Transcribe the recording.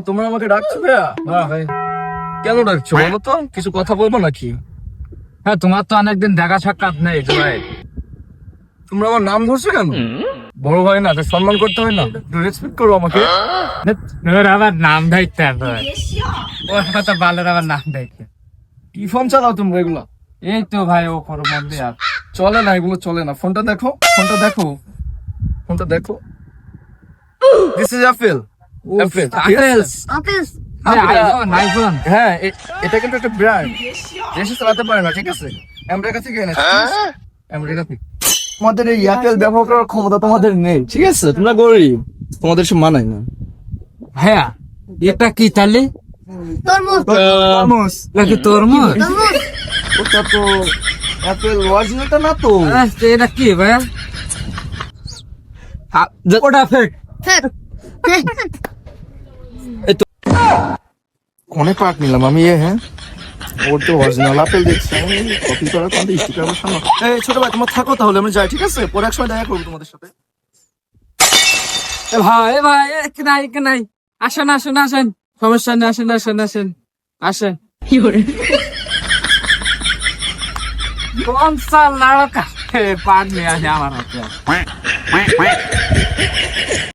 তোমরা আমাকে ডাকছো ভাইয়া? ভাই কেন ডাকছো বলো তো, কিছু কথা বলবো নাকি? হ্যাঁ, তোমার তো অনেকদিন দেখা সাক্ষাৎ নেই ভাই। তোমরা আমার নাম ধরছো কেন? বড় ভাই না, তো সম্মান করতে হয় না? একটু রেসপেক্ট করো আমাকে। আবার নাম দায়িত্ব বালের আবার নাম দায়িত্ব। কি ফোন চালাও তোমরা এগুলো? এই তো ভাই ও ফোর মধ্যে আর চলে না, এগুলো চলে না। ফোনটা দেখো, ফোনটা দেখো, ফোনটা দেখো। This is Apple. Apple, iPhone. হ্যাঁ, এটা কিন্তু একটা ব্র্যান্ড। দেশে চালাতে পারে না, ঠিক আছে? আমেরিকা থেকে এনেছে, আমেরিকা থেকে। তোমাদের এই অ্যাপেল ব্যবহার করার ক্ষমতা তোমাদের নেই, ঠিক আছে? তোমরা গরিব, তোমাদের সে মানায় না। হ্যাঁ, এটা কি তাহলে? তরমুজ। নাকি তরমুজ? ওটা তো অ্যাপেল অরিজিনালটা না তো। এটা কি ভাইয়া? ওটা ফেক। অনেক পার্ট নিলাম আমি। হ্যাঁ, ওর তো অরিজিনাল আপেল দেখছি, কপি করার কারণে স্টিকার বসানো। এই ছোট ভাই, তোমরা থাকো তাহলে, আমি যাই, ঠিক আছে? পরে এক সময় দেখা করবো তোমাদের সাথে। ভাই ভাই নাই আসেন সমস্যা নেই, আসেন কোন সাল লড়কা পাট নিয়ে আসে আমার হাতে।